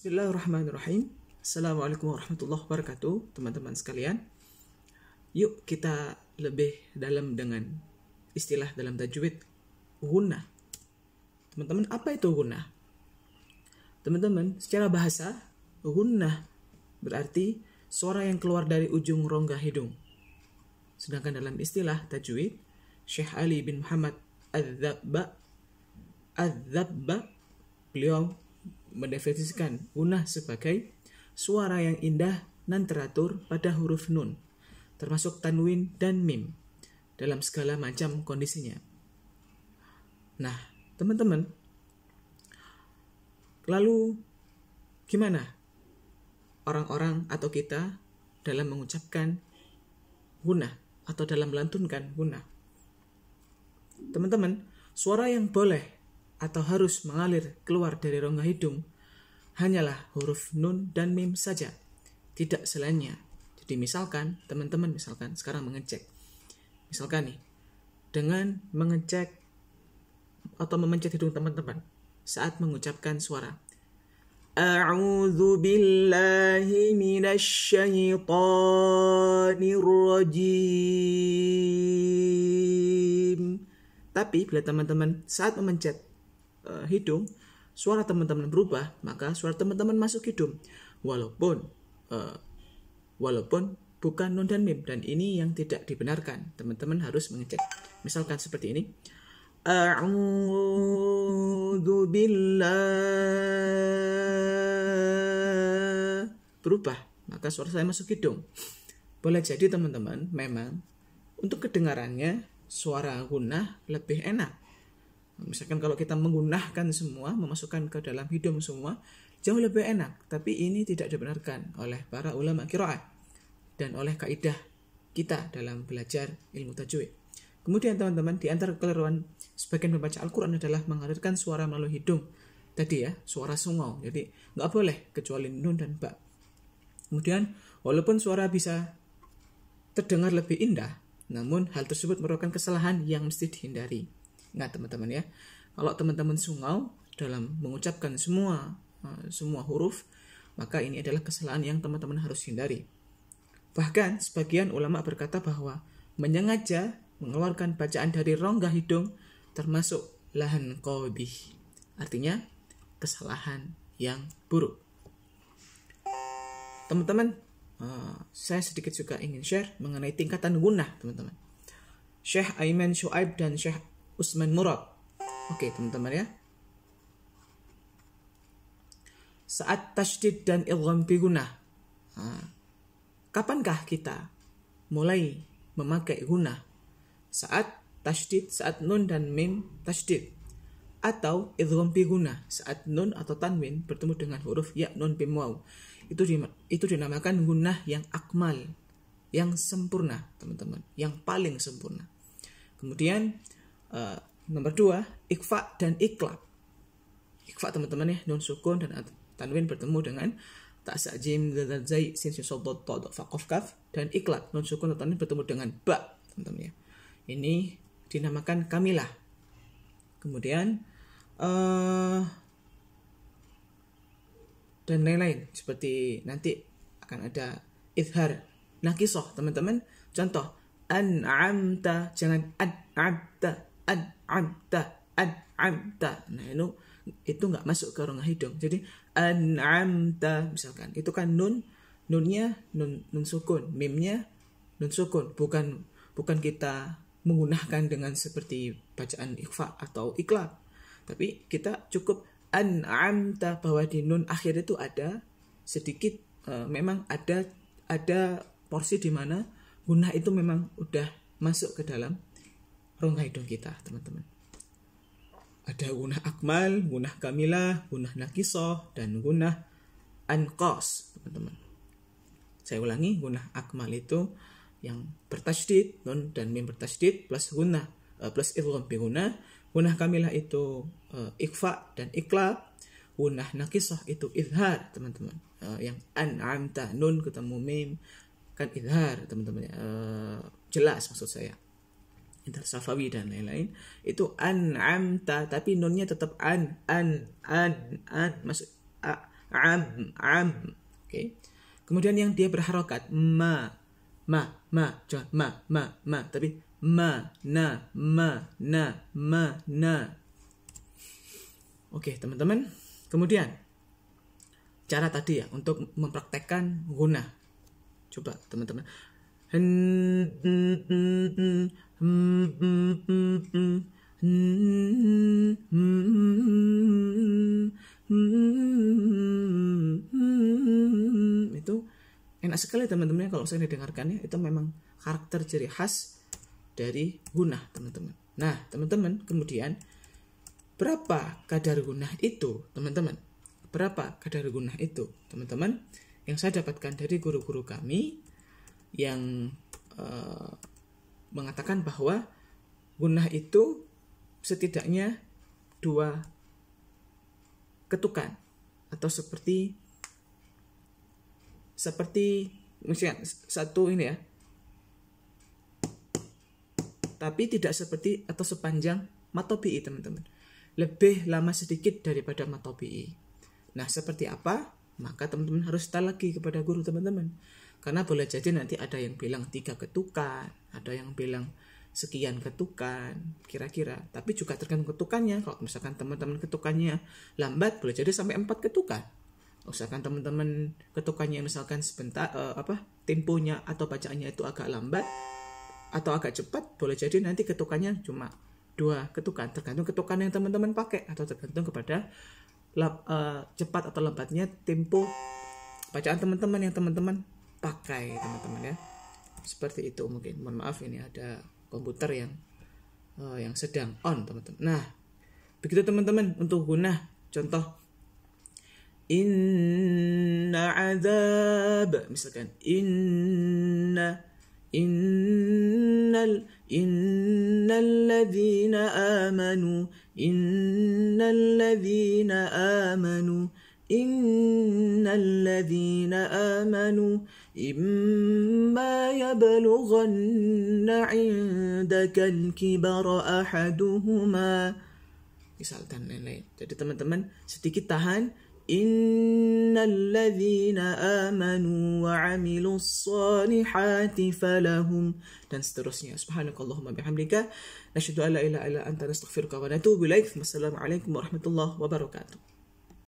Bismillahirrahmanirrahim. Assalamualaikum warahmatullahi wabarakatuh, teman-teman sekalian. Yuk kita lebih dalam dengan istilah dalam tajwid, gunnah. Teman-teman, apa itu gunnah? Teman-teman, secara bahasa, gunnah berarti suara yang keluar dari ujung rongga hidung. Sedangkan dalam istilah tajwid, Syekh Ali bin Muhammad Adzabba, beliau mendefinisikan gunnah sebagai suara yang indah dan teratur pada huruf nun, termasuk tanwin dan mim, dalam segala macam kondisinya. Nah, teman-teman, lalu gimana orang-orang atau kita dalam mengucapkan gunnah atau dalam melantunkan gunnah? Teman-teman, suara yang boleh atau harus mengalir keluar dari rongga hidung hanyalah huruf nun dan mim saja, tidak selainnya. Jadi misalkan teman-teman sekarang mengecek, misalkan nih, dengan mengecek atau memencet hidung teman-teman saat mengucapkan suara A'udzu billahi minasyaitonir rajim. Tapi bila teman-teman saat memencet hidung, suara teman-teman berubah, maka suara teman-teman masuk hidung walaupun bukan nun dan mim, dan ini yang tidak dibenarkan. Teman-teman harus mengecek. Misalkan seperti ini, a'udzu billah, berubah, maka suara saya masuk hidung. Boleh jadi teman-teman memang untuk kedengarannya suara gunnah lebih enak. Misalkan kalau kita menggunakan semua, memasukkan ke dalam hidung semua, jauh lebih enak. Tapi ini tidak dibenarkan oleh para ulama qiraat dan oleh kaidah kita dalam belajar ilmu tajwid. Kemudian teman-teman, di antara kekeliruan sebagian pembaca Al-Quran adalah mengalirkan suara melalui hidung. Tadi ya, suara sungau. Jadi nggak boleh kecuali nun dan ba. Kemudian walaupun suara bisa terdengar lebih indah, namun hal tersebut merupakan kesalahan yang mesti dihindari. Ingat teman-teman ya, kalau teman-teman sungau dalam mengucapkan semua huruf, maka ini adalah kesalahan yang teman-teman harus hindari. Bahkan sebagian ulama berkata bahwa menyengaja mengeluarkan bacaan dari rongga hidung termasuk lahan qabih, artinya kesalahan yang buruk. Teman-teman, saya sedikit juga ingin share mengenai tingkatan gunnah teman-teman. Syekh Aiman Syuaib dan Syekh Usman Murad. Oke teman-teman ya. Saat tasydid dan idgham bi gunnah, kapankah kita mulai memakai gunnah? Saat tasydid, saat nun dan mim tasydid, atau idgham bi gunnah saat nun atau tanwin bertemu dengan huruf ya, nun, mim, waw. Itu dinamakan gunnah yang akmal, yang sempurna teman-teman, yang paling sempurna. Kemudian nomor 2, ikhfa dan iklab. Ikhfa teman-teman ya, nun sukun dan tanwin bertemu dengan ta sa jim dzal zai sin sin sad ta fa qaf kaf, dan iklab nun sukun dan tanwin bertemu dengan ba teman-teman ya. Ini dinamakan kamilah. Kemudian dan lain-lain, seperti nanti akan ada izhar nakisah teman-teman. Contoh an'amta, jangan an'amta. Nah itu nggak masuk ke rongga hidung. Jadi an'amta misalkan, itu kan nunnya nun sukun, mimnya nun sukun, bukan kita menggunakan dengan seperti bacaan ikhfa atau iklab, tapi kita cukup an'amta, bahwa di nun akhir itu ada sedikit memang ada porsi di mana gunnah itu memang udah masuk ke dalam rongga hidung kita teman-teman. Ada gunnah akmal, gunnah kamilah, gunnah nakisah, dan gunnah anqas teman-teman. Saya ulangi, gunnah akmal itu yang bertasydid, nun dan mim bertasydid plus gunnah plus idgham bi gunnah. Gunnah kamilah itu ikhfa dan iklab. Gunnah nakisah itu izhar teman-teman. Yang an'amta, nun ketemu mim kan izhar teman-teman ya. Jelas maksud saya. Intar Safawi dan lain-lain, itu an'amta, tapi nunnya tetap an masuk Oke. Kemudian yang dia berharokat ma, jangan ma, tapi na. Oke, teman-teman. Kemudian cara tadi ya untuk mempraktekkan gunah. Coba teman-teman. Itu enak sekali teman-teman kalau saya didengarkannya, itu memang karakter ciri khas dari gunah teman-teman. Nah teman-teman, kemudian berapa kadar gunah itu teman-teman? Berapa kadar gunah itu teman-teman? Yang saya dapatkan dari guru-guru kami yang mengatakan bahwa gunah itu setidaknya 2 ketukan, atau seperti misalnya satu ini ya, tapi tidak seperti atau sepanjang matobi'i teman-teman, lebih lama sedikit daripada matobi'i. Nah seperti apa? Maka teman-teman harus tanya lagi kepada guru teman-teman, karena boleh jadi nanti ada yang bilang 3 ketukan, ada yang bilang sekian ketukan kira-kira, tapi juga tergantung ketukannya. Kalau misalkan teman-teman ketukannya lambat, boleh jadi sampai 4 ketukan. Misalkan teman-teman ketukannya misalkan sebentar temponya atau bacaannya itu agak lambat atau agak cepat, boleh jadi nanti ketukannya cuma 2 ketukan, tergantung ketukan yang teman-teman pakai, atau tergantung kepada cepat atau lambatnya tempo bacaan teman-teman yang teman-teman pakai teman-teman ya. Seperti itu mungkin. Mohon maaf, ini ada komputer yang sedang on teman-teman. Nah begitu teman-teman untuk gunah. Contoh inna azab, misalkan innal ladzina amanu imma yablughanna 'indaka al-kibara ahaduhuma, misal dan lain-lain. Jadi teman-teman sedikit tahan. Innal ladzina amanu wa 'amilus solihati falahum, dan seterusnya. Subhanakallahumma bihamdika nasyhadu an la ilaha illa anta nastaghfiruka wa natubu ilaik. Wassalamualaikum warahmatullahi wabarakatuh.